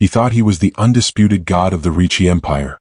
He thought he was the undisputed god of the Ricci Empire.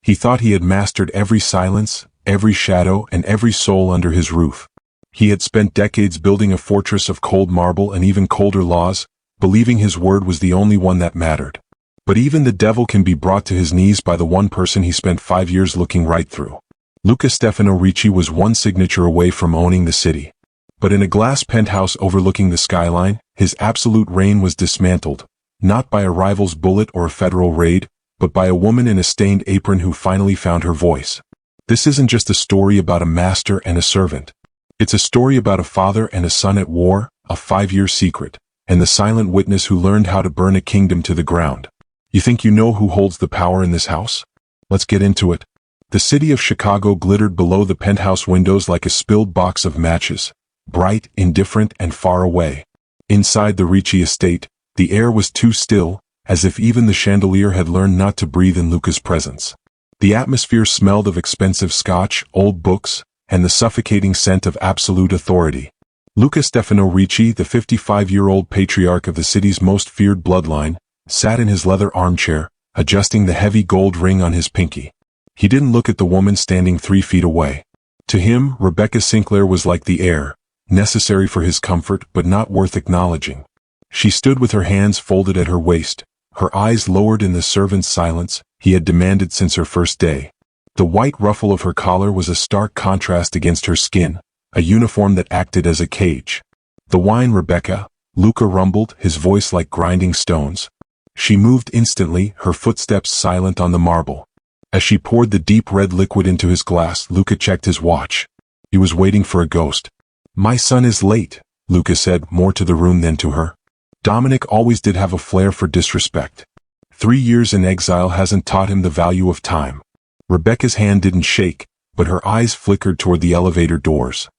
He thought he had mastered every silence, every shadow, and every soul under his roof. He had spent decades building a fortress of cold marble and even colder laws, believing his word was the only one that mattered. But even the devil can be brought to his knees by the one person he spent 5 years looking right through. Luca Stefano Ricci was one signature away from owning the city. But in a glass penthouse overlooking the skyline, his absolute reign was dismantled, not by a rival's bullet or a federal raid, but by a woman in a stained apron who finally found her voice. This isn't just a story about a master and a servant. It's a story about a father and a son at war, a 5-year secret, and the silent witness who learned how to burn a kingdom to the ground. You think you know who holds the power in this house? Let's get into it. The city of Chicago glittered below the penthouse windows like a spilled box of matches, bright, indifferent, and far away. Inside the Ricci estate, the air was too still, as if even the chandelier had learned not to breathe in Luca's presence. The atmosphere smelled of expensive scotch, old books, and the suffocating scent of absolute authority. Luca Stefano Ricci, the 55-year-old patriarch of the city's most feared bloodline, sat in his leather armchair, adjusting the heavy gold ring on his pinky. He didn't look at the woman standing 3 feet away. To him, Rebecca Sinclair was like the air, necessary for his comfort but not worth acknowledging. She stood with her hands folded at her waist, her eyes lowered in the servant's silence he had demanded since her first day. The white ruffle of her collar was a stark contrast against her skin, a uniform that acted as a cage. "The wine, Rebecca," Luca rumbled, his voice like grinding stones. She moved instantly, her footsteps silent on the marble. As she poured the deep red liquid into his glass, Luca checked his watch. He was waiting for a ghost. "My son is late," Luca said, more to the room than to her. Dominic always did have a flair for disrespect. 3 years in exile hasn't taught him the value of time. Rebecca's hand didn't shake, but her eyes flickered toward the elevator doors.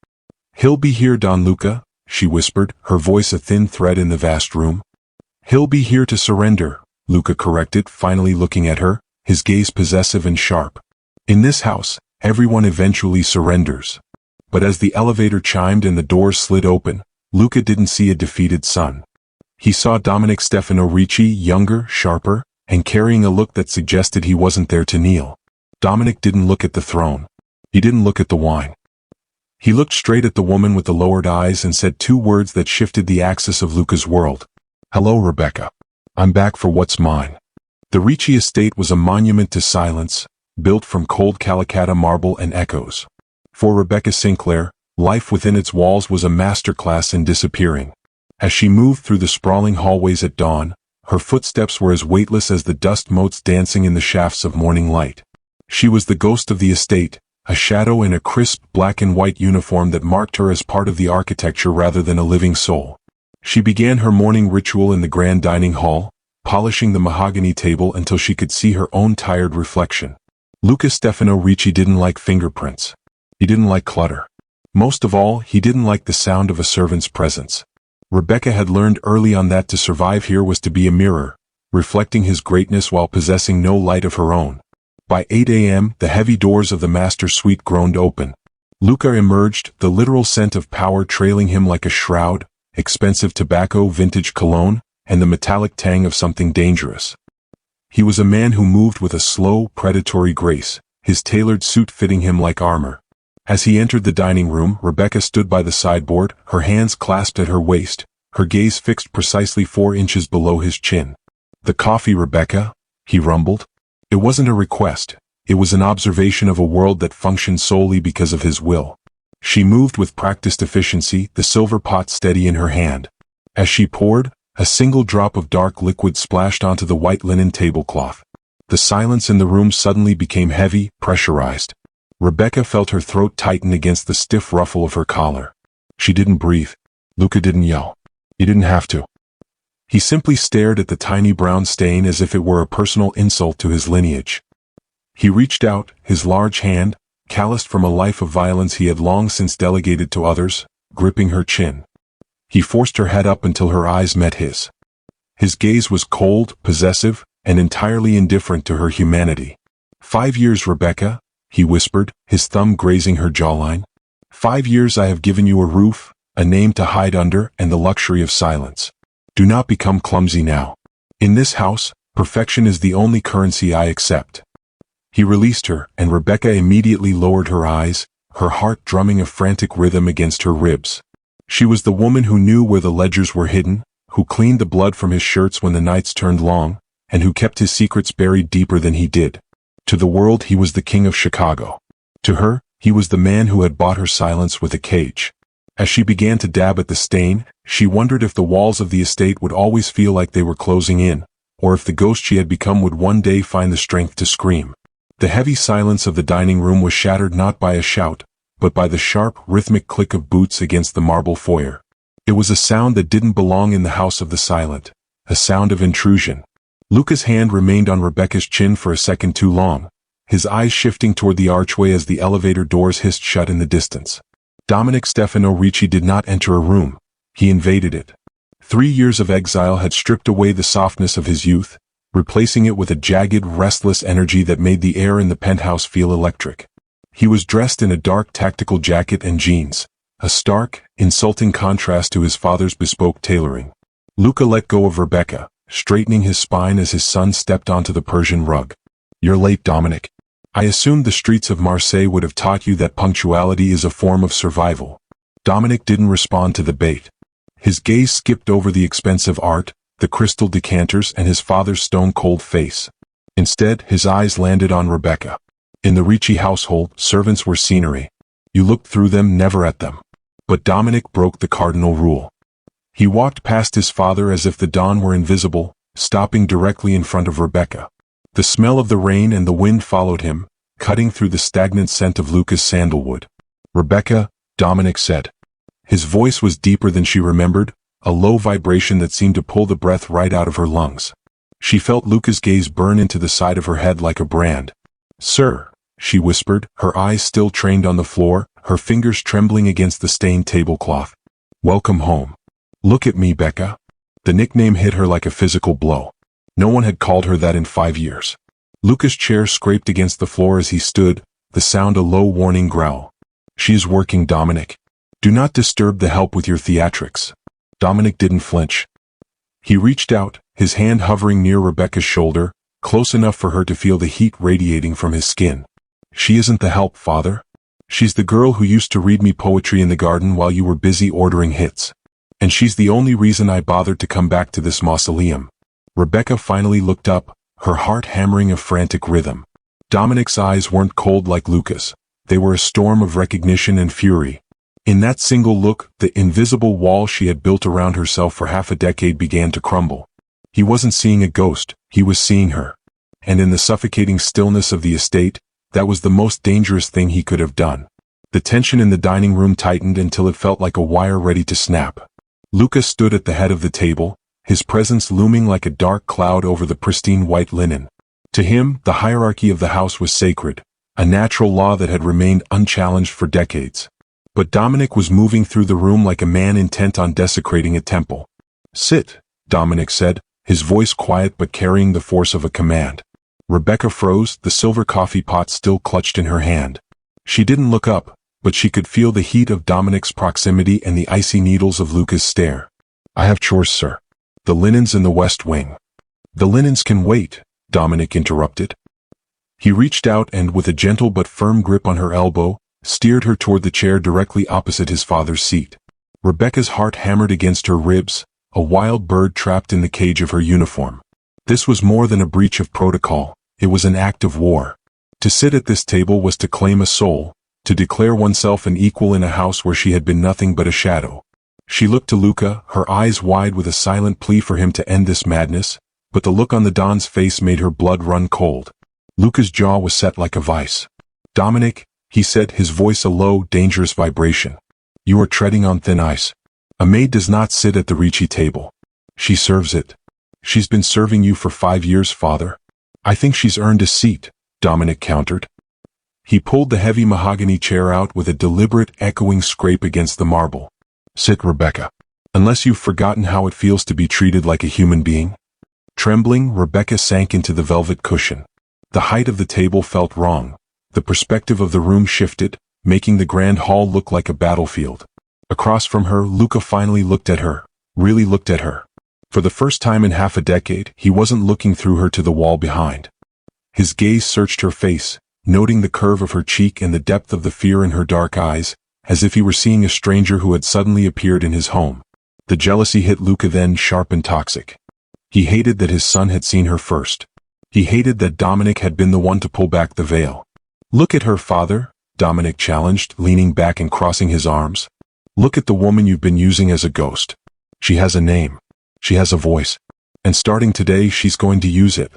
"He'll be here, Don Luca," she whispered, her voice a thin thread in the vast room. "He'll be here to surrender," Luca corrected, finally looking at her, his gaze possessive and sharp. "In this house, everyone eventually surrenders." But as the elevator chimed and the doors slid open, Luca didn't see a defeated son. He saw Dominic Stefano Ricci, younger, sharper, and carrying a look that suggested he wasn't there to kneel. Dominic didn't look at the throne. He didn't look at the wine. He looked straight at the woman with the lowered eyes and said 2 words that shifted the axis of Luca's world. "Hello, Rebecca. I'm back for what's mine." The Ricci estate was a monument to silence, built from cold Calicut marble and echoes. For Rebecca Sinclair, life within its walls was a masterclass in disappearing. As she moved through the sprawling hallways at dawn, her footsteps were as weightless as the dust motes dancing in the shafts of morning light. She was the ghost of the estate, a shadow in a crisp black and white uniform that marked her as part of the architecture rather than a living soul. She began her morning ritual in the grand dining hall, polishing the mahogany table until she could see her own tired reflection. Luca Stefano Ricci didn't like fingerprints. He didn't like clutter. Most of all, he didn't like the sound of a servant's presence. Rebecca had learned early on that to survive here was to be a mirror, reflecting his greatness while possessing no light of her own. By 8 a.m., the heavy doors of the master suite groaned open. Luca emerged, the literal scent of power trailing him like a shroud, expensive tobacco, vintage cologne, and the metallic tang of something dangerous. He was a man who moved with a slow, predatory grace, his tailored suit fitting him like armor. As he entered the dining room, Rebecca stood by the sideboard, her hands clasped at her waist, her gaze fixed precisely 4 inches below his chin. "The coffee, Rebecca," he rumbled. It wasn't a request. It was an observation of a world that functioned solely because of his will. She moved with practiced efficiency, the silver pot steady in her hand. As she poured, a single drop of dark liquid splashed onto the white linen tablecloth. The silence in the room suddenly became heavy, pressurized. Rebecca felt her throat tighten against the stiff ruffle of her collar. She didn't breathe. Luca didn't yell. He didn't have to. He simply stared at the tiny brown stain as if it were a personal insult to his lineage. He reached out, his large hand, calloused from a life of violence he had long since delegated to others, gripping her chin. He forced her head up until her eyes met his. His gaze was cold, possessive, and entirely indifferent to her humanity. 5 years, Rebecca, he whispered, his thumb grazing her jawline. 5 years I have given you a roof, a name to hide under, and the luxury of silence. Do not become clumsy now. In this house, Perfection is the only currency I accept. He released her, and Rebecca immediately lowered her eyes, her heart drumming a frantic rhythm against her ribs. She was the woman who knew where the ledgers were hidden, who cleaned the blood from his shirts when the nights turned long, and who kept his secrets buried deeper than he did. To the world he was the king of Chicago. To her, he was the man who had bought her silence with a cage. As she began to dab at the stain, she wondered if the walls of the estate would always feel like they were closing in, or if the ghost she had become would one day find the strength to scream. The heavy silence of the dining room was shattered not by a shout, but by the sharp, rhythmic click of boots against the marble foyer. It was a sound that didn't belong in the house of the silent, a sound of intrusion. Luca's hand remained on Rebecca's chin for a second too long, his eyes shifting toward the archway as the elevator doors hissed shut in the distance. Dominic Stefano Ricci did not enter a room, he invaded it. 3 years of exile had stripped away the softness of his youth, replacing it with a jagged, restless energy that made the air in the penthouse feel electric. He was dressed in a dark tactical jacket and jeans, a stark, insulting contrast to his father's bespoke tailoring. Luca let go of Rebecca, straightening his spine as his son stepped onto the Persian rug. "You're late, Dominic. I assumed the streets of Marseille would have taught you that punctuality is a form of survival." Dominic didn't respond to the bait. His gaze skipped over the expensive art, the crystal decanters, and his father's stone-cold face. Instead, his eyes landed on Rebecca. In the Ricci household, servants were scenery. You looked through them, never at them. But Dominic broke the cardinal rule. He walked past his father as if the dawn were invisible, stopping directly in front of Rebecca. The smell of the rain and the wind followed him, cutting through the stagnant scent of Luca's sandalwood. "Rebecca," Dominic said. His voice was deeper than she remembered, a low vibration that seemed to pull the breath right out of her lungs. She felt Luca's gaze burn into the side of her head like a brand. "Sir," she whispered, her eyes still trained on the floor, her fingers trembling against the stained tablecloth. "Welcome home." "Look at me, Becca." The nickname hit her like a physical blow. No one had called her that in 5 years. Luca's chair scraped against the floor as he stood, the sound a low warning growl. "She is working, Dominic. Do not disturb the help with your theatrics." Dominic didn't flinch. He reached out, his hand hovering near Rebecca's shoulder, close enough for her to feel the heat radiating from his skin. "She isn't the help, father. She's the girl who used to read me poetry in the garden while you were busy ordering hits. And she's the only reason I bothered to come back to this mausoleum." Rebecca finally looked up, her heart hammering a frantic rhythm. Dominic's eyes weren't cold like Luca's. They were a storm of recognition and fury. In that single look, the invisible wall she had built around herself for half a decade began to crumble. He wasn't seeing a ghost, he was seeing her. And in the suffocating stillness of the estate, that was the most dangerous thing he could have done. The tension in the dining room tightened until it felt like a wire ready to snap. Luca stood at the head of the table, his presence looming like a dark cloud over the pristine white linen. To him, the hierarchy of the house was sacred, a natural law that had remained unchallenged for decades. But Dominic was moving through the room like a man intent on desecrating a temple. "Sit," Dominic said, his voice quiet but carrying the force of a command. Rebecca froze, the silver coffee pot still clutched in her hand. She didn't look up, but she could feel the heat of Dominic's proximity and the icy needles of Luca's stare. "I have chores, sir. The linens in the west wing." "The linens can wait," Dominic interrupted. He reached out and, with a gentle but firm grip on her elbow, steered her toward the chair directly opposite his father's seat. Rebecca's heart hammered against her ribs, a wild bird trapped in the cage of her uniform. This was more than a breach of protocol, it was an act of war. To sit at this table was to claim a soul, to declare oneself an equal in a house where she had been nothing but a shadow. She looked to Luca, her eyes wide with a silent plea for him to end this madness, but the look on the Don's face made her blood run cold. Luca's jaw was set like a vice. "Dominic," he said, his voice a low, dangerous vibration. "You are treading on thin ice. A maid does not sit at the Ricci table. She serves it. She's been serving you for 5 years, father." "I think she's earned a seat," Dominic countered. He pulled the heavy mahogany chair out with a deliberate, echoing scrape against the marble. "Sit, Rebecca. Unless you've forgotten how it feels to be treated like a human being." Trembling, Rebecca sank into the velvet cushion. The height of the table felt wrong. The perspective of the room shifted, making the grand hall look like a battlefield. Across from her, Luca finally looked at her, really looked at her. For the first time in half a decade, he wasn't looking through her to the wall behind. His gaze searched her face, noting the curve of her cheek and the depth of the fear in her dark eyes, as if he were seeing a stranger who had suddenly appeared in his home. The jealousy hit Luca then, sharp and toxic. He hated that his son had seen her first. He hated that Dominic had been the one to pull back the veil. "Look at her, father," Dominic challenged, leaning back and crossing his arms. "Look at the woman you've been using as a ghost. She has a name. She has a voice. And starting today, she's going to use it."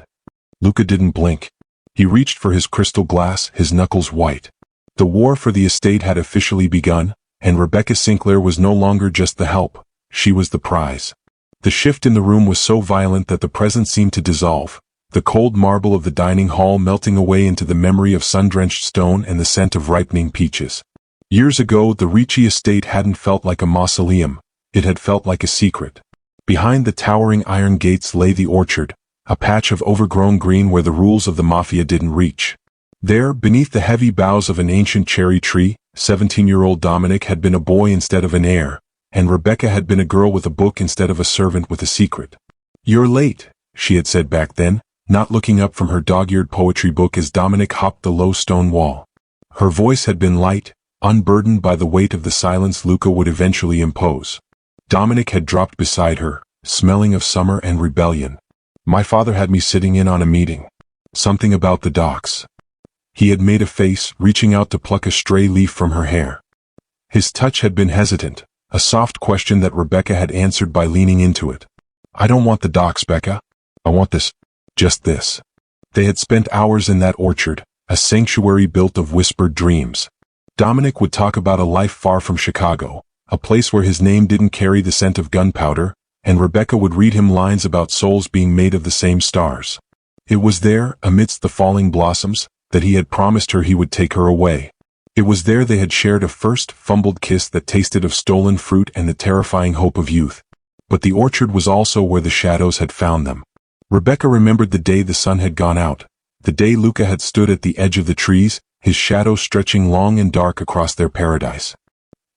Luca didn't blink. He reached for his crystal glass, his knuckles white. The war for the estate had officially begun, and Rebecca Sinclair was no longer just the help. She was the prize. The shift in the room was so violent that the present seemed to dissolve, the cold marble of the dining hall melting away into the memory of sun-drenched stone and the scent of ripening peaches. Years ago, the Ricci estate hadn't felt like a mausoleum, it had felt like a secret. Behind the towering iron gates lay the orchard, a patch of overgrown green where the rules of the Mafia didn't reach. There, beneath the heavy boughs of an ancient cherry tree, 17-year-old Dominic had been a boy instead of an heir, and Rebecca had been a girl with a book instead of a servant with a secret. "You're late," she had said back then, not looking up from her dog-eared poetry book as Dominic hopped the low stone wall. Her voice had been light, unburdened by the weight of the silence Luca would eventually impose. Dominic had dropped beside her, smelling of summer and rebellion. "My father had me sitting in on a meeting. Something about the docks." He had made a face, reaching out to pluck a stray leaf from her hair. His touch had been hesitant, a soft question that Rebecca had answered by leaning into it. "I don't want the docks, Becca. I want this. Just this." They had spent hours in that orchard, a sanctuary built of whispered dreams. Dominic would talk about a life far from Chicago, a place where his name didn't carry the scent of gunpowder, and Rebecca would read him lines about souls being made of the same stars. It was there, amidst the falling blossoms, that he had promised her he would take her away. It was there they had shared a first, fumbled kiss that tasted of stolen fruit and the terrifying hope of youth. But the orchard was also where the shadows had found them. Rebecca remembered the day the sun had gone out, the day Luca had stood at the edge of the trees, his shadow stretching long and dark across their paradise.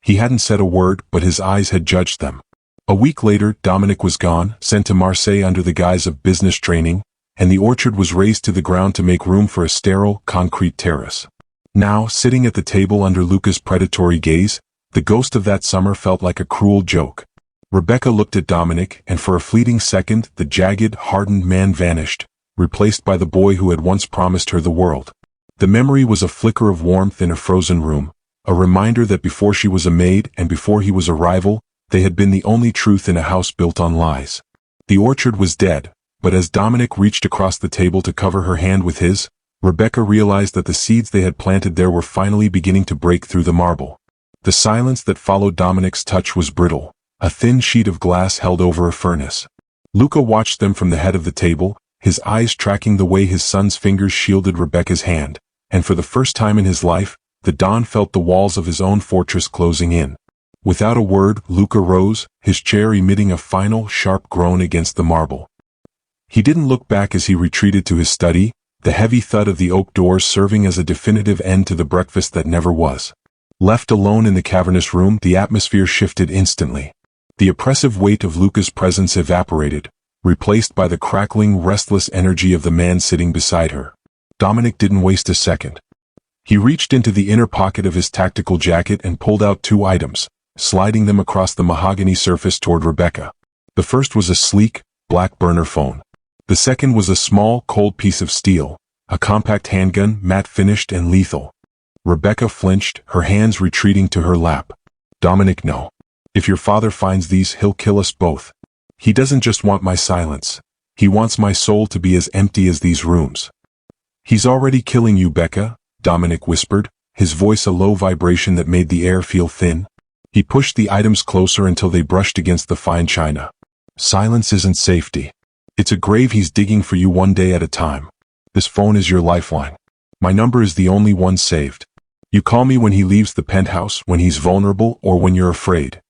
He hadn't said a word, but his eyes had judged them. A week later, Dominic was gone, sent to Marseille under the guise of business training, and the orchard was razed to the ground to make room for a sterile, concrete terrace. Now, sitting at the table under Luca's predatory gaze, the ghost of that summer felt like a cruel joke. Rebecca looked at Dominic, and for a fleeting second, the jagged, hardened man vanished, replaced by the boy who had once promised her the world. The memory was a flicker of warmth in a frozen room, a reminder that before she was a maid and before he was a rival, they had been the only truth in a house built on lies. The orchard was dead, but as Dominic reached across the table to cover her hand with his, Rebecca realized that the seeds they had planted there were finally beginning to break through the marble. The silence that followed Dominic's touch was brittle, a thin sheet of glass held over a furnace. Luca watched them from the head of the table, his eyes tracking the way his son's fingers shielded Rebecca's hand, and for the first time in his life, the Don felt the walls of his own fortress closing in. Without a word, Luca rose, his chair emitting a final, sharp groan against the marble. He didn't look back as he retreated to his study, the heavy thud of the oak doors serving as a definitive end to the breakfast that never was. Left alone in the cavernous room, the atmosphere shifted instantly. The oppressive weight of Luca's presence evaporated, replaced by the crackling, restless energy of the man sitting beside her. Dominic didn't waste a second. He reached into the inner pocket of his tactical jacket and pulled out two items, sliding them across the mahogany surface toward Rebecca. The first was a sleek, black burner phone. The second was a small, cold piece of steel, a compact handgun, matte-finished and lethal. Rebecca flinched, her hands retreating to her lap. "Dominic, no. If your father finds these, he'll kill us both. He doesn't just want my silence. He wants my soul to be as empty as these rooms." "He's already killing you, Becca," Dominic whispered, his voice a low vibration that made the air feel thin. He pushed the items closer until they brushed against the fine china. "Silence isn't safety. It's a grave he's digging for you one day at a time. This phone is your lifeline. My number is the only one saved. You call me when he leaves the penthouse, when he's vulnerable, or when you're afraid."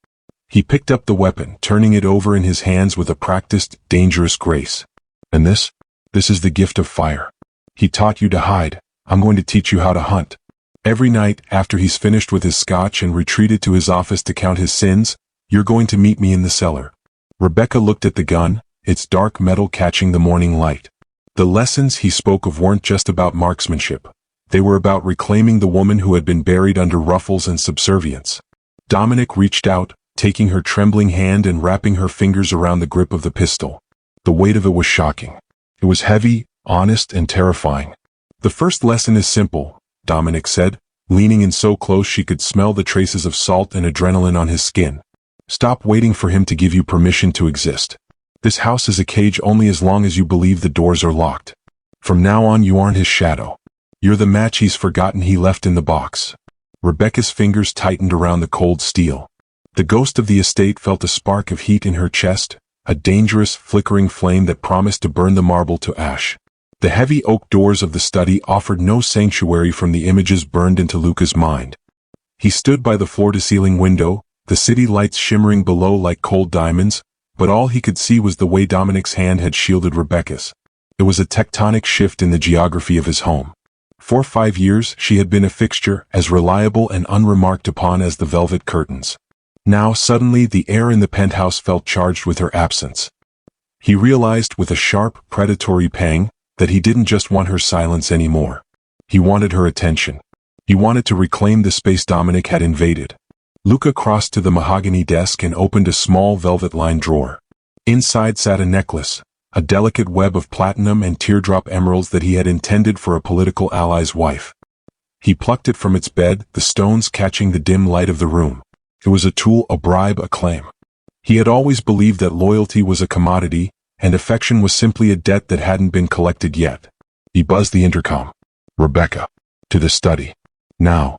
He picked up the weapon, turning it over in his hands with a practiced, dangerous grace. "And this? This is the gift of fire. He taught you to hide. I'm going to teach you how to hunt." Every night, after he's finished with his scotch and retreated to his office to count his sins, "You're going to meet me in the cellar. Rebecca looked at the gun, its dark metal catching the morning light. The lessons he spoke of weren't just about marksmanship. They were about reclaiming the woman who had been buried under ruffles and subservience. Dominic reached out, taking her trembling hand and wrapping her fingers around the grip of the pistol. The weight of it was shocking. It was heavy, honest, and terrifying. "The first lesson is simple," Dominic said, leaning in so close she could smell the traces of salt and adrenaline on his skin. "Stop waiting for him to give you permission to exist. This house is a cage only as long as you believe the doors are locked. From now on you aren't his shadow. You're the match he's forgotten he left in the box." Rebecca's fingers tightened around the cold steel. The ghost of the estate felt a spark of heat in her chest, a dangerous, flickering flame that promised to burn the marble to ash. The heavy oak doors of the study offered no sanctuary from the images burned into Luca's mind. He stood by the floor-to-ceiling window, the city lights shimmering below like cold diamonds, but all he could see was the way Dominic's hand had shielded Rebecca's. It was a tectonic shift in the geography of his home. For 5 years she had been a fixture, as reliable and unremarked upon as the velvet curtains. Now suddenly the air in the penthouse felt charged with her absence. He realized with a sharp, predatory pang that he didn't just want her silence anymore. He wanted her attention. He wanted to reclaim the space Dominic had invaded. Luca crossed to the mahogany desk and opened a small velvet-lined drawer. Inside sat a necklace, a delicate web of platinum and teardrop emeralds that he had intended for a political ally's wife. He plucked it from its bed, the stones catching the dim light of the room. It was a tool, a bribe, a claim. He had always believed that loyalty was a commodity, and affection was simply a debt that hadn't been collected yet. He buzzed the intercom. "Rebecca. To the study. Now."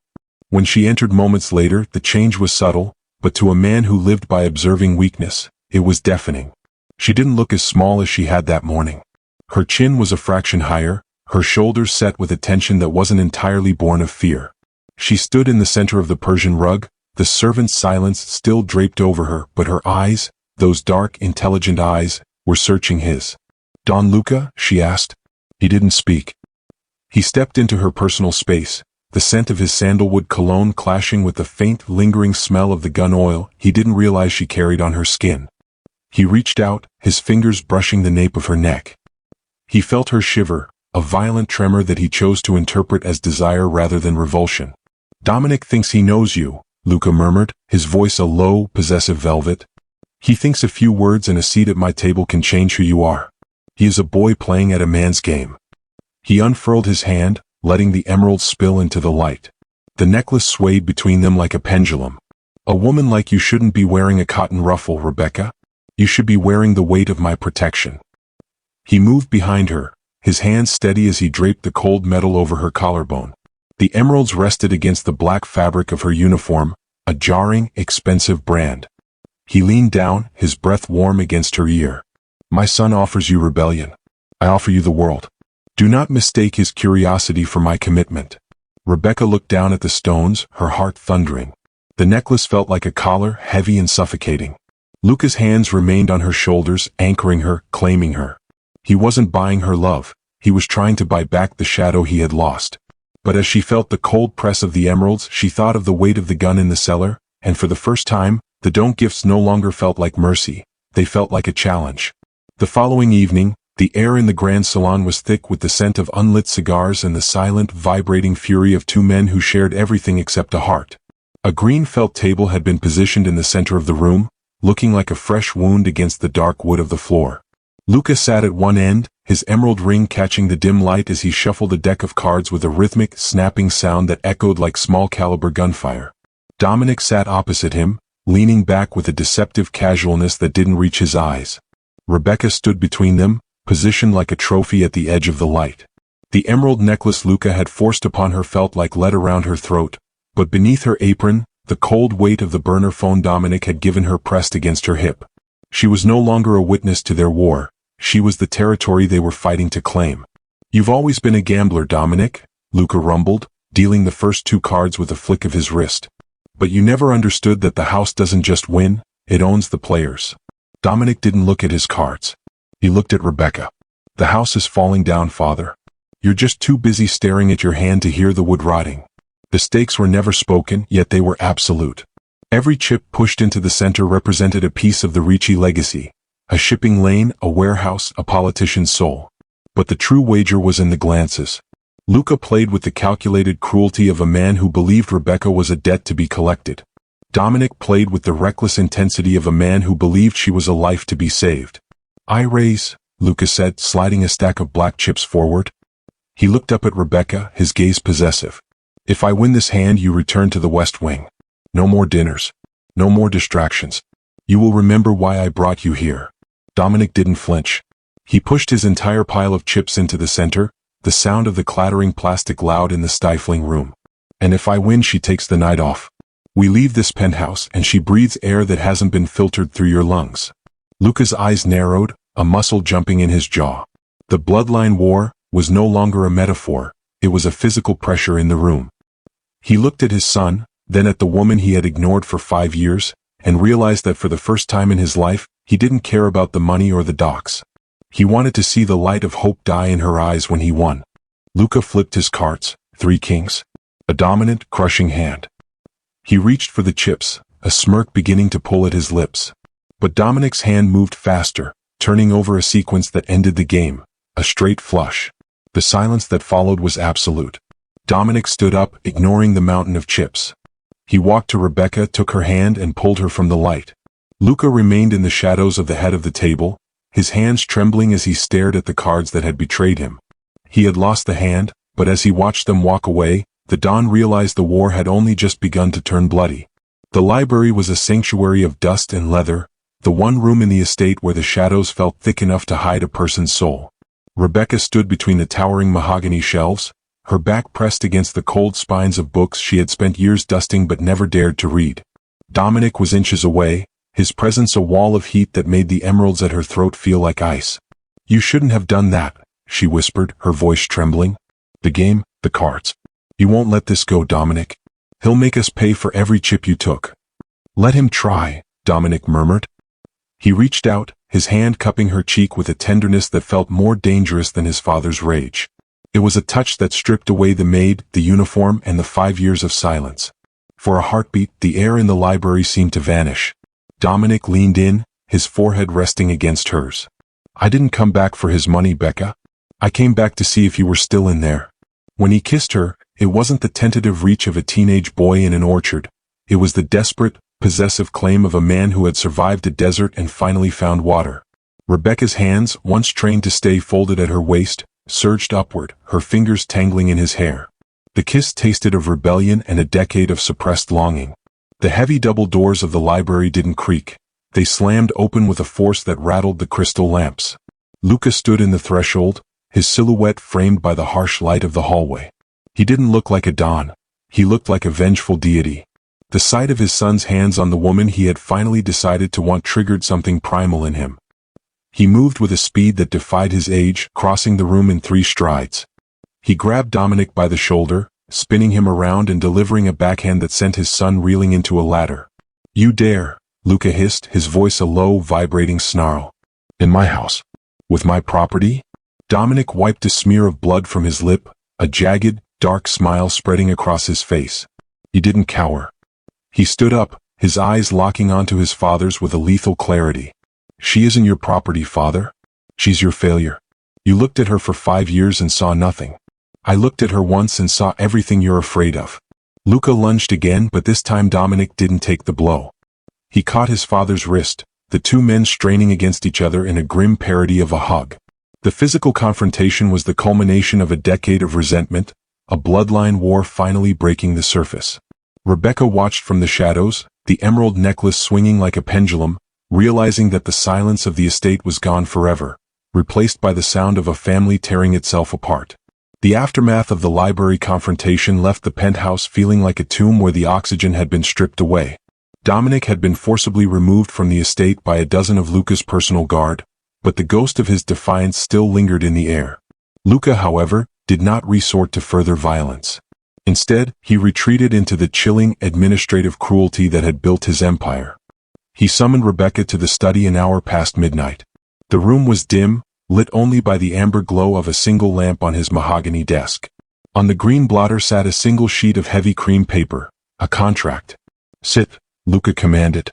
When she entered moments later, the change was subtle, but to a man who lived by observing weakness, it was deafening. She didn't look as small as she had that morning. Her chin was a fraction higher, her shoulders set with a tension that wasn't entirely born of fear. She stood in the center of the Persian rug, the servant's silence still draped over her, but her eyes, those dark, intelligent eyes, were searching his. "Don Luca?" she asked. He didn't speak. He stepped into her personal space, the scent of his sandalwood cologne clashing with the faint, lingering smell of the gun oil he didn't realize she carried on her skin. He reached out, his fingers brushing the nape of her neck. He felt her shiver, a violent tremor that he chose to interpret as desire rather than revulsion. "Dominic thinks he knows you," Luca murmured, his voice a low, possessive velvet. "He thinks a few words and a seat at my table can change who you are. He is a boy playing at a man's game." He unfurled his hand, letting the emeralds spill into the light. The necklace swayed between them like a pendulum. "A woman like you shouldn't be wearing a cotton ruffle, Rebecca. You should be wearing the weight of my protection." He moved behind her, his hands steady as he draped the cold metal over her collarbone. The emeralds rested against the black fabric of her uniform, a jarring, expensive brand. He leaned down, his breath warm against her ear. "My son offers you rebellion. I offer you the world. Do not mistake his curiosity for my commitment." Rebecca looked down at the stones, her heart thundering. The necklace felt like a collar, heavy and suffocating. Luca's hands remained on her shoulders, anchoring her, claiming her. He wasn't buying her love, he was trying to buy back the shadow he had lost. But as she felt the cold press of the emeralds, she thought of the weight of the gun in the cellar, and for the first time, the don't gifts no longer felt like mercy, they felt like a challenge. The following evening, the air in the grand salon was thick with the scent of unlit cigars and the silent, vibrating fury of two men who shared everything except a heart. A green felt table had been positioned in the center of the room, looking like a fresh wound against the dark wood of the floor. Luca sat at one end, his emerald ring catching the dim light as he shuffled a deck of cards with a rhythmic, snapping sound that echoed like small-caliber gunfire. Dominic sat opposite him, leaning back with a deceptive casualness that didn't reach his eyes. Rebecca stood between them, positioned like a trophy at the edge of the light. The emerald necklace Luca had forced upon her felt like lead around her throat, but beneath her apron, the cold weight of the burner phone Dominic had given her pressed against her hip. She was no longer a witness to their war, she was the territory they were fighting to claim. "You've always been a gambler, Dominic," Luca rumbled, dealing the first two cards with a flick of his wrist. "But you never understood that the house doesn't just win, it owns the players." Dominic didn't look at his cards. He looked at Rebecca. "The house is falling down, father. You're just too busy staring at your hand to hear the wood rotting." The stakes were never spoken, yet they were absolute. Every chip pushed into the center represented a piece of the Ricci legacy, a shipping lane, a warehouse, a politician's soul. But the true wager was in the glances. Luca played with the calculated cruelty of a man who believed Rebecca was a debt to be collected. Dominic played with the reckless intensity of a man who believed she was a life to be saved. "I raise," Luca said, sliding a stack of black chips forward. He looked up at Rebecca, his gaze possessive. "If I win this hand, you return to the West Wing. No more dinners. No more distractions. You will remember why I brought you here." Dominic didn't flinch. He pushed his entire pile of chips into the center, the sound of the clattering plastic loud in the stifling room. "And if I win, she takes the night off. We leave this penthouse and she breathes air that hasn't been filtered through your lungs." Luca's eyes narrowed, a muscle jumping in his jaw. The bloodline war was no longer a metaphor, it was a physical pressure in the room. He looked at his son, then at the woman he had ignored for 5 years, and realized that for the first time in his life, he didn't care about the money or the docks. He wanted to see the light of hope die in her eyes when he won. Luca flipped his cards, 3 kings. A dominant, crushing hand. He reached for the chips, a smirk beginning to pull at his lips. But Dominic's hand moved faster, turning over a sequence that ended the game, a straight flush. The silence that followed was absolute. Dominic stood up, ignoring the mountain of chips. He walked to Rebecca, took her hand and pulled her from the light. Luca remained in the shadows of the head of the table, his hands trembling as he stared at the cards that had betrayed him. He had lost the hand, but as he watched them walk away, the Don realized the war had only just begun to turn bloody. The library was a sanctuary of dust and leather, the one room in the estate where the shadows felt thick enough to hide a person's soul. Rebecca stood between the towering mahogany shelves, her back pressed against the cold spines of books she had spent years dusting but never dared to read. Dominic was inches away, his presence a wall of heat that made the emeralds at her throat feel like ice. "You shouldn't have done that," she whispered, her voice trembling. "The game, the cards. You won't let this go, Dominic. He'll make us pay for every chip you took." "Let him try," Dominic murmured. He reached out, his hand cupping her cheek with a tenderness that felt more dangerous than his father's rage. It was a touch that stripped away the maid, the uniform, and the 5 years of silence. For a heartbeat, the air in the library seemed to vanish. Dominic leaned in, his forehead resting against hers. "I didn't come back for his money, Becca. I came back to see if you were still in there." When he kissed her, it wasn't the tentative reach of a teenage boy in an orchard. It was the desperate, possessive claim of a man who had survived a desert and finally found water. Rebecca's hands, once trained to stay folded at her waist, surged upward, her fingers tangling in his hair. The kiss tasted of rebellion and a decade of suppressed longing. The heavy double doors of the library didn't creak. They slammed open with a force that rattled the crystal lamps. Luca stood in the threshold, his silhouette framed by the harsh light of the hallway. He didn't look like a Don. He looked like a vengeful deity. The sight of his son's hands on the woman he had finally decided to want triggered something primal in him. He moved with a speed that defied his age, crossing the room in 3 strides. He grabbed Dominic by the shoulder, spinning him around and delivering a backhand that sent his son reeling into a ladder. "You dare," Luca hissed, his voice a low, vibrating snarl. "In my house? With my property?" Dominic wiped a smear of blood from his lip, a jagged, dark smile spreading across his face. He didn't cower. He stood up, his eyes locking onto his father's with a lethal clarity. "She isn't your property, Father. She's your failure. You looked at her for 5 years and saw nothing. I looked at her once and saw everything you're afraid of." Luca lunged again, but this time Dominic didn't take the blow. He caught his father's wrist, the 2 men straining against each other in a grim parody of a hug. The physical confrontation was the culmination of a decade of resentment, a bloodline war finally breaking the surface. Rebecca watched from the shadows, the emerald necklace swinging like a pendulum, realizing that the silence of the estate was gone forever, replaced by the sound of a family tearing itself apart. The aftermath of the library confrontation left the penthouse feeling like a tomb where the oxygen had been stripped away. Dominic had been forcibly removed from the estate by a dozen of Luca's personal guard, but the ghost of his defiance still lingered in the air. Luca, however, did not resort to further violence. Instead, he retreated into the chilling, administrative cruelty that had built his empire. He summoned Rebecca to the study an hour past midnight. The room was dim, lit only by the amber glow of a single lamp on his mahogany desk. On the green blotter sat a single sheet of heavy cream paper, a contract. "Sit," Luca commanded.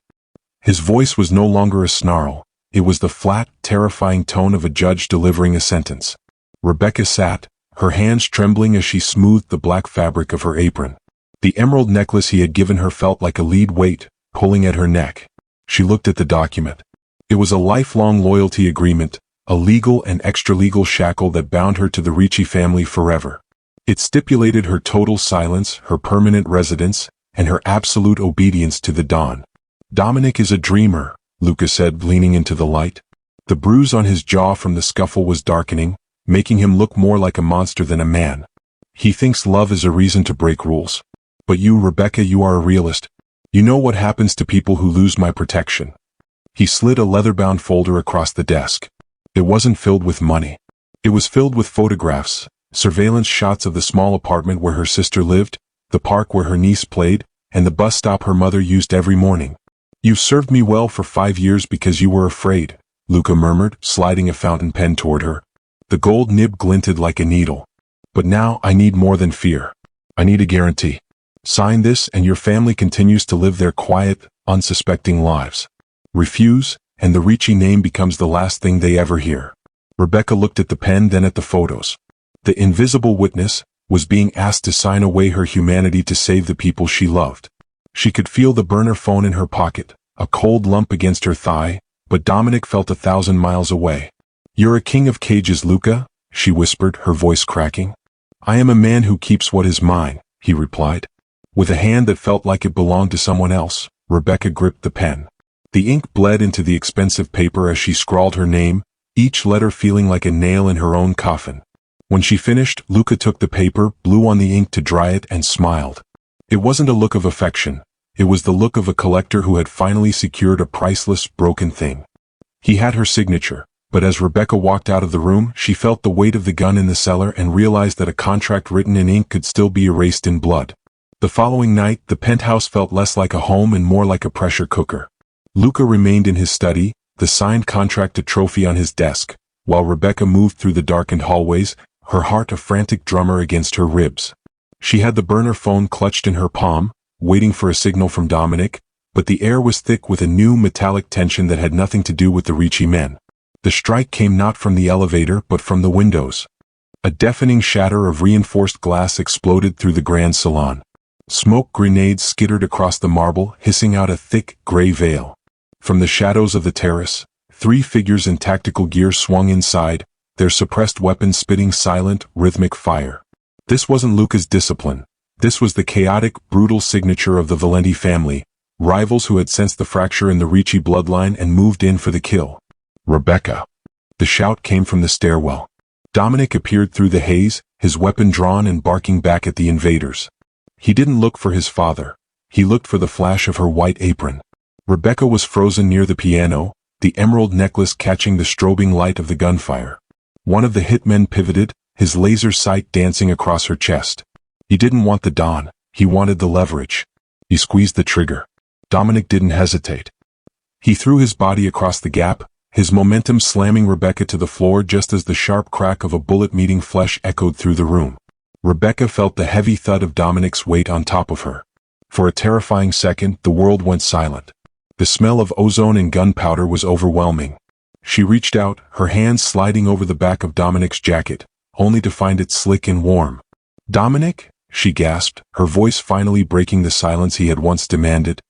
His voice was no longer a snarl. It was the flat, terrifying tone of a judge delivering a sentence. Rebecca sat, her hands trembling as she smoothed the black fabric of her apron. The emerald necklace he had given her felt like a lead weight, pulling at her neck. She looked at the document. It was a lifelong loyalty agreement, a legal and extra-legal shackle that bound her to the Ricci family forever. It stipulated her total silence, her permanent residence, and her absolute obedience to the Don. Dominic is a dreamer, Luca said, leaning into the light. The bruise on his jaw from the scuffle was darkening, making him look more like a monster than a man. He thinks love is a reason to break rules. But you, Rebecca, you are a realist. You know what happens to people who lose my protection. He slid a leather-bound folder across the desk. It wasn't filled with money. It was filled with photographs, surveillance shots of the small apartment where her sister lived, the park where her niece played, and the bus stop her mother used every morning. You served me well for 5 years because you were afraid, Luca murmured, sliding a fountain pen toward her. The gold nib glinted like a needle. But now I need more than fear. I need a guarantee. Sign this and your family continues to live their quiet, unsuspecting lives. Refuse, and the Ricci name becomes the last thing they ever hear. Rebecca looked at the pen, then at the photos. The invisible witness was being asked to sign away her humanity to save the people she loved. She could feel the burner phone in her pocket, a cold lump against her thigh, but Dominic felt 1,000 miles away. You're a king of cages, Luca, she whispered, her voice cracking. I am a man who keeps what is mine, he replied. With a hand that felt like it belonged to someone else, Rebecca gripped the pen. The ink bled into the expensive paper as she scrawled her name, each letter feeling like a nail in her own coffin. When she finished, Luca took the paper, blew on the ink to dry it, and smiled. It wasn't a look of affection. It was the look of a collector who had finally secured a priceless, broken thing. He had her signature, but as Rebecca walked out of the room, she felt the weight of the gun in the cellar and realized that a contract written in ink could still be erased in blood. The following night, the penthouse felt less like a home and more like a pressure cooker. Luca remained in his study, the signed contract a trophy on his desk, while Rebecca moved through the darkened hallways, her heart a frantic drummer against her ribs. She had the burner phone clutched in her palm, waiting for a signal from Dominic, but the air was thick with a new metallic tension that had nothing to do with the Ricci men. The strike came not from the elevator but from the windows. A deafening shatter of reinforced glass exploded through the grand salon. Smoke grenades skittered across the marble, hissing out a thick, gray veil. From the shadows of the terrace, 3 figures in tactical gear swung inside, their suppressed weapons spitting silent, rhythmic fire. This wasn't Luca's discipline. This was the chaotic, brutal signature of the Valenti family, rivals who had sensed the fracture in the Ricci bloodline and moved in for the kill. Rebecca. The shout came from the stairwell. Dominic appeared through the haze, his weapon drawn and barking back at the invaders. He didn't look for his father. He looked for the flash of her white apron. Rebecca was frozen near the piano, the emerald necklace catching the strobing light of the gunfire. One of the hitmen pivoted, his laser sight dancing across her chest. He didn't want the Don, he wanted the leverage. He squeezed the trigger. Dominic didn't hesitate. He threw his body across the gap, his momentum slamming Rebecca to the floor just as the sharp crack of a bullet meeting flesh echoed through the room. Rebecca felt the heavy thud of Dominic's weight on top of her. For a terrifying second, the world went silent. The smell of ozone and gunpowder was overwhelming. She reached out, her hands sliding over the back of Dominic's jacket, only to find it slick and warm. "Dominic?" she gasped, her voice finally breaking the silence he had once demanded.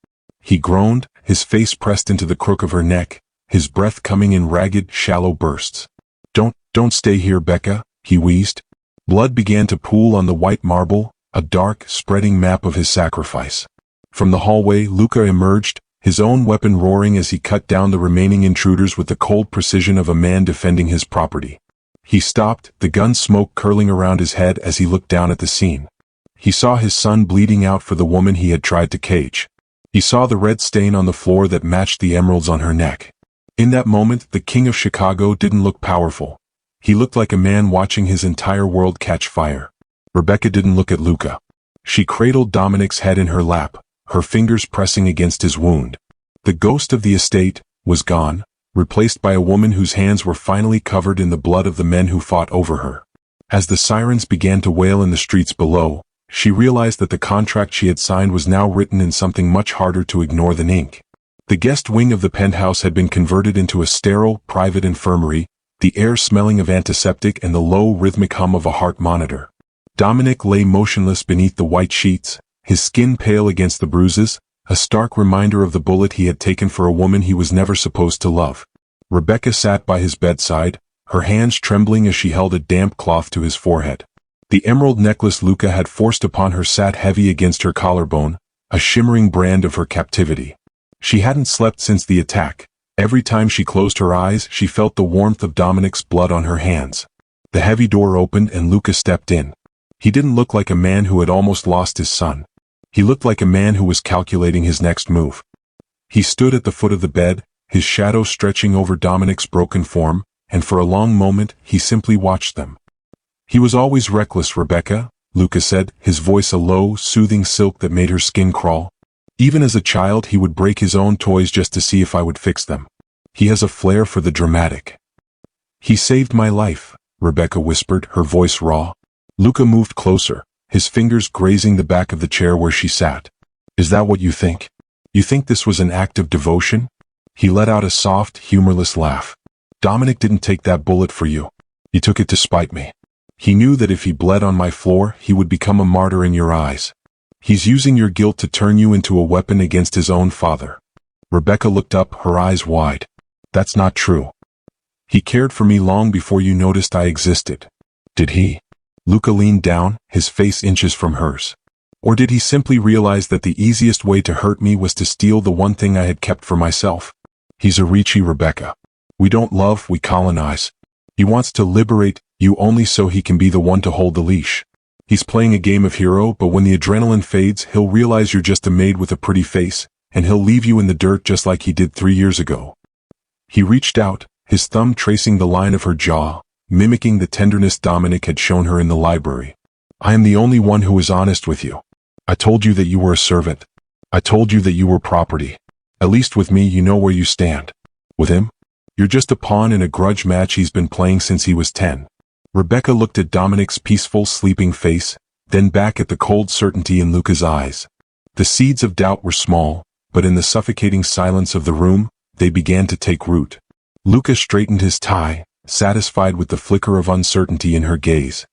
He groaned, his face pressed into the crook of her neck, his breath coming in ragged, shallow bursts. Don't stay here, Becca," he wheezed. Blood began to pool on the white marble, a dark, spreading map of his sacrifice. From the hallway, Luca emerged, his own weapon roaring as he cut down the remaining intruders with the cold precision of a man defending his property. He stopped, the gun smoke curling around his head as he looked down at the scene. He saw his son bleeding out for the woman he had tried to cage. He saw the red stain on the floor that matched the emeralds on her neck. In that moment, the King of Chicago didn't look powerful. He looked like a man watching his entire world catch fire. Rebecca didn't look at Luca. She cradled Dominic's head in her lap, her fingers pressing against his wound. The ghost of the estate was gone, replaced by a woman whose hands were finally covered in the blood of the men who fought over her. As the sirens began to wail in the streets below, She realized that the contract she had signed was now written in something much harder to ignore than ink. The guest wing of the penthouse had been converted into a sterile, private infirmary, the air smelling of antiseptic and the low, rhythmic hum of a heart monitor. Dominic lay motionless beneath the white sheets, his skin pale against the bruises, a stark reminder of the bullet he had taken for a woman he was never supposed to love. Rebecca sat by his bedside, her hands trembling as she held a damp cloth to his forehead. The emerald necklace Luca had forced upon her sat heavy against her collarbone, a shimmering brand of her captivity. She hadn't slept since the attack. Every time she closed her eyes, she felt the warmth of Dominic's blood on her hands. The heavy door opened and Luca stepped in. He didn't look like a man who had almost lost his son. He looked like a man who was calculating his next move. He stood at the foot of the bed, his shadow stretching over Dominic's broken form, and for a long moment he simply watched them. "He was always reckless, Rebecca," Luca said, his voice a low, soothing silk that made her skin crawl. "Even as a child he would break his own toys just to see if I would fix them. He has a flair for the dramatic." "He saved my life," Rebecca whispered, her voice raw. Luca moved closer, his fingers grazing the back of the chair where she sat. "Is that what you think? You think this was an act of devotion?" He let out a soft, humorless laugh. "Dominic didn't take that bullet for you. He took it to spite me. He knew that if he bled on my floor, he would become a martyr in your eyes. He's using your guilt to turn you into a weapon against his own father." Rebecca looked up, her eyes wide. "That's not true. He cared for me long before you noticed I existed." "Did he?" Luca leaned down, his face inches from hers. "Or did he simply realize that the easiest way to hurt me was to steal the one thing I had kept for myself? He's a Ricci, Rebecca. We don't love, we colonize. He wants to liberate you only so he can be the one to hold the leash. He's playing a game of hero, but when the adrenaline fades, he'll realize you're just a maid with a pretty face, and he'll leave you in the dirt just like he did 3 years ago." He reached out, his thumb tracing the line of her jaw, mimicking the tenderness Dominic had shown her in the library. "I am the only one who is honest with you. I told you that you were a servant. I told you that you were property. At least with me you know where you stand. With him? You're just a pawn in a grudge match he's been playing since he was 10. Rebecca looked at Dominic's peaceful, sleeping face, then back at the cold certainty in Luca's eyes. The seeds of doubt were small, but in the suffocating silence of the room, they began to take root. Luca straightened his tie, satisfied with the flicker of uncertainty in her gaze.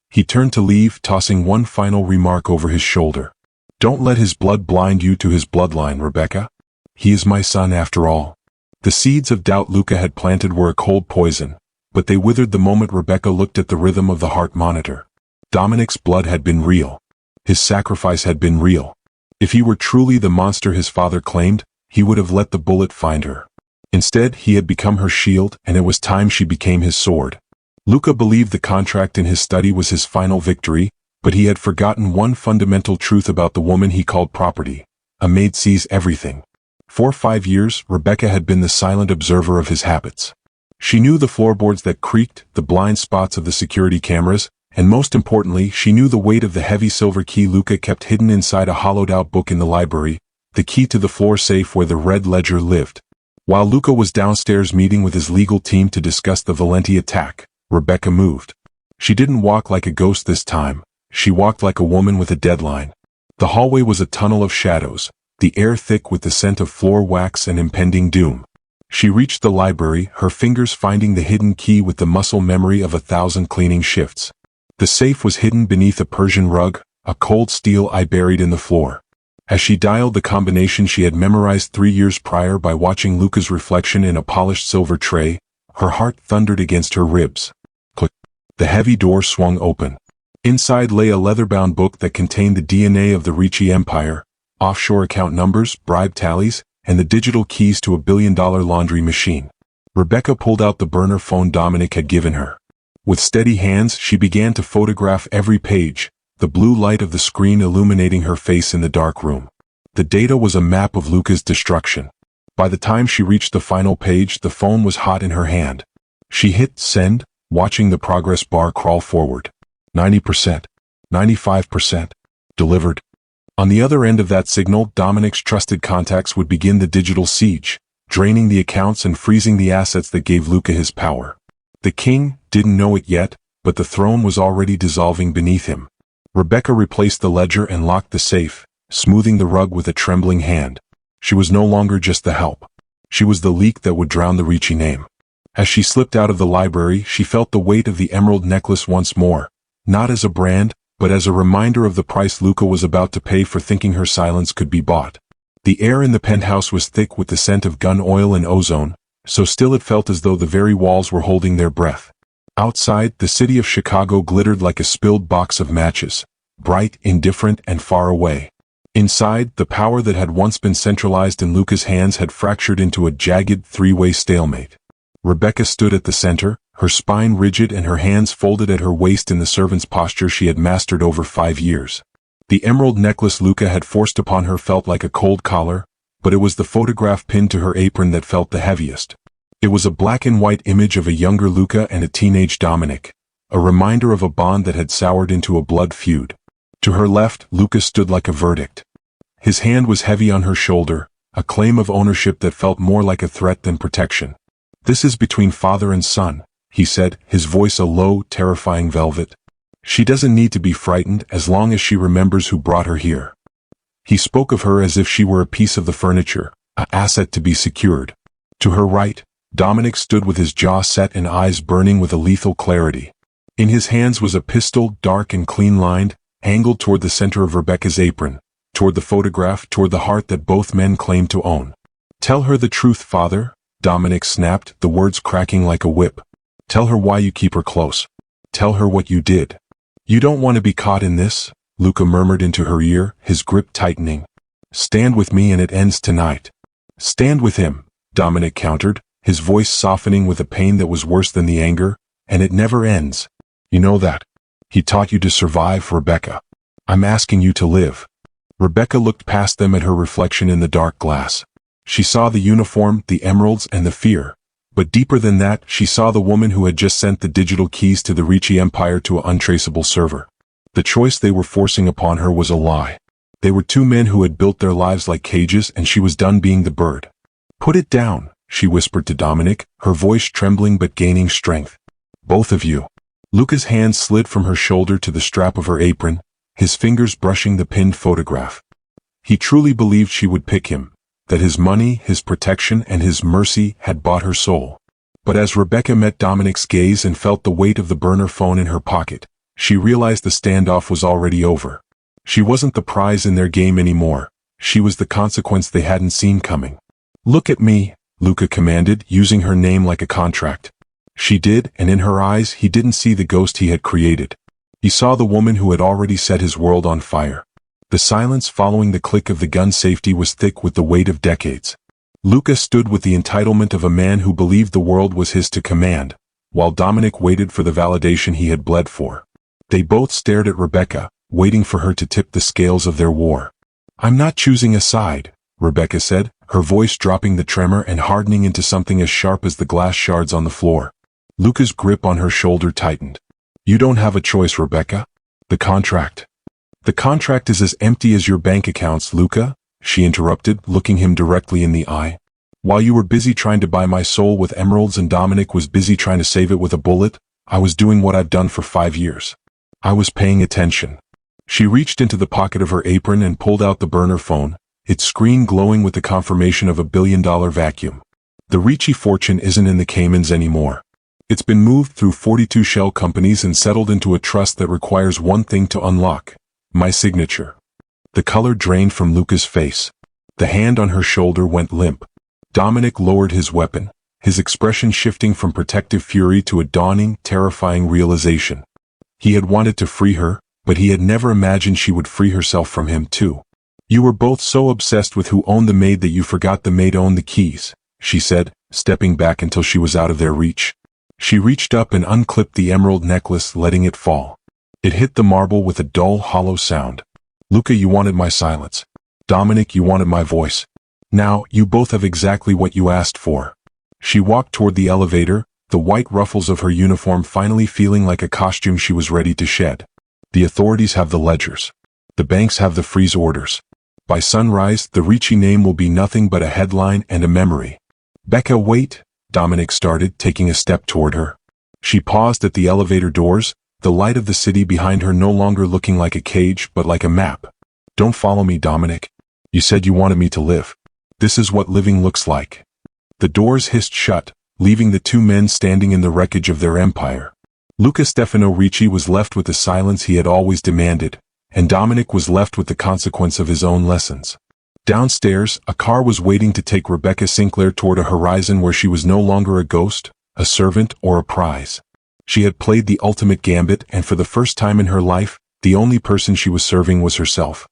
He turned to leave, tossing one final remark over his shoulder. "Don't let his blood blind you to his bloodline, Rebecca. He is my son after all." The seeds of doubt Luca had planted were a cold poison, but they withered the moment Rebecca looked at the rhythm of the heart monitor. Dominic's blood had been real. His sacrifice had been real. If he were truly the monster his father claimed, he would have let the bullet find her. Instead, he had become her shield, and it was time she became his sword. Luca believed the contract in his study was his final victory, but he had forgotten one fundamental truth about the woman he called property. A maid sees everything. For 5 years, Rebecca had been the silent observer of his habits. She knew the floorboards that creaked, the blind spots of the security cameras, and most importantly, she knew the weight of the heavy silver key Luca kept hidden inside a hollowed-out book in the library, the key to the floor safe where the red ledger lived. While Luca was downstairs meeting with his legal team to discuss the Valenti attack, Rebecca moved. She didn't walk like a ghost this time. She walked like a woman with a deadline. The hallway was a tunnel of shadows, the air thick with the scent of floor wax and impending doom. She reached the library, her fingers finding the hidden key with the muscle memory of 1,000 cleaning shifts. The safe was hidden beneath a Persian rug, a cold steel eye buried in the floor. As she dialed the combination she had memorized 3 years prior by watching Luca's reflection in a polished silver tray, her heart thundered against her ribs. Click. The heavy door swung open. Inside lay a leather-bound book that contained the DNA of the Ricci Empire, offshore account numbers, bribe tallies, and the digital keys to a billion-dollar laundry machine. Rebecca pulled out the burner phone Dominic had given her. With steady hands, she began to photograph every page, the blue light of the screen illuminating her face in the dark room. The data was a map of Luca's destruction. By the time she reached the final page, the phone was hot in her hand. She hit send, watching the progress bar crawl forward. 90%. 95%. Delivered. On the other end of that signal, Dominic's trusted contacts would begin the digital siege, draining the accounts and freezing the assets that gave Luca his power. The king didn't know it yet, but the throne was already dissolving beneath him. Rebecca replaced the ledger and locked the safe, smoothing the rug with a trembling hand. She was no longer just the help. She was the leak that would drown the Ricci name. As she slipped out of the library, she felt the weight of the emerald necklace once more, not as a brand, but as a reminder of the price Luca was about to pay for thinking her silence could be bought. The air in the penthouse was thick with the scent of gun oil and ozone, so still it felt as though the very walls were holding their breath. Outside, the city of Chicago glittered like a spilled box of matches, bright, indifferent, and far away. Inside, the power that had once been centralized in Luca's hands had fractured into a jagged, three-way stalemate. Rebecca stood at the center, her spine rigid and her hands folded at her waist in the servant's posture she had mastered over 5 years. The emerald necklace Luca had forced upon her felt like a cold collar, but it was the photograph pinned to her apron that felt the heaviest. It was a black-and-white image of a younger Luca and a teenage Dominic, a reminder of a bond that had soured into a blood feud. To her left, Luca stood like a verdict. His hand was heavy on her shoulder, a claim of ownership that felt more like a threat than protection. "This is between father and son," he said, his voice a low, terrifying velvet. "She doesn't need to be frightened as long as she remembers who brought her here." He spoke of her as if she were a piece of the furniture, an asset to be secured. To her right, Dominic stood with his jaw set and eyes burning with a lethal clarity. In his hands was a pistol, dark and clean-lined, angled toward the center of Rebecca's apron, toward the photograph, toward the heart that both men claimed to own. "Tell her the truth, father," Dominic snapped, the words cracking like a whip. "Tell her why you keep her close. Tell her what you did." "You don't want to be caught in this," Luca murmured into her ear, his grip tightening. "Stand with me and it ends tonight." "Stand with him," Dominic countered, his voice softening with a pain that was worse than the anger, "and it never ends. You know that. He taught you to survive, Rebecca. I'm asking you to live." Rebecca looked past them at her reflection in the dark glass. She saw the uniform, the emeralds, and the fear. But deeper than that, she saw the woman who had just sent the digital keys to the Ricci Empire to an untraceable server. The choice they were forcing upon her was a lie. They were two men who had built their lives like cages, and she was done being the bird. "Put it down," she whispered to Dominic, her voice trembling but gaining strength. "Both of you." Luca's hand slid from her shoulder to the strap of her apron, his fingers brushing the pinned photograph. He truly believed she would pick him, that his money, his protection, and his mercy had bought her soul. But as Rebecca met Dominic's gaze and felt the weight of the burner phone in her pocket, she realized the standoff was already over. She wasn't the prize in their game anymore. She was the consequence they hadn't seen coming. "Look at me," Luca commanded, using her name like a contract. She did, and in her eyes he didn't see the ghost he had created. He saw the woman who had already set his world on fire. The silence following the click of the gun safety was thick with the weight of decades. Luca stood with the entitlement of a man who believed the world was his to command, while Dominic waited for the validation he had bled for. They both stared at Rebecca, waiting for her to tip the scales of their war. "I'm not choosing a side," Rebecca said, her voice dropping the tremor and hardening into something as sharp as the glass shards on the floor. Luca's grip on her shoulder tightened. "You don't have a choice, Rebecca. The contract." "The contract is as empty as your bank accounts, Luca," she interrupted, looking him directly in the eye. "While you were busy trying to buy my soul with emeralds and Dominic was busy trying to save it with a bullet, I was doing what I've done for 5 years. I was paying attention." She reached into the pocket of her apron and pulled out the burner phone, its screen glowing with the confirmation of a billion-dollar vacuum. "The Ricci fortune isn't in the Caymans anymore. It's been moved through 42 shell companies and settled into a trust that requires one thing to unlock: my signature." The color drained from Luca's face. The hand on her shoulder went limp. Dominic lowered his weapon, his expression shifting from protective fury to a dawning, terrifying realization. He had wanted to free her, but he had never imagined she would free herself from him too. "You were both so obsessed with who owned the maid that you forgot the maid owned the keys," she said, stepping back until she was out of their reach. She reached up and unclipped the emerald necklace, letting it fall. It hit the marble with a dull, hollow sound. "Luca, you wanted my silence. Dominic, you wanted my voice. Now, you both have exactly what you asked for." She walked toward the elevator, the white ruffles of her uniform finally feeling like a costume she was ready to shed. "The authorities have the ledgers. The banks have the freeze orders. By sunrise, the Ricci name will be nothing but a headline and a memory." "Becca, wait," Dominic started, taking a step toward her. She paused at the elevator doors, the light of the city behind her no longer looking like a cage but like a map. Don't follow me, Dominic. You said you wanted me to live. This is what living looks like. The doors hissed shut, leaving the two men standing in the wreckage of their empire. Luca Stefano Ricci was left with the silence he had always demanded, and Dominic was left with the consequence of his own lessons. Downstairs, a car was waiting to take Rebecca Sinclair toward a horizon where she was no longer a ghost, a servant, or a prize. She had played the ultimate gambit, and for the first time in her life, the only person she was serving was herself.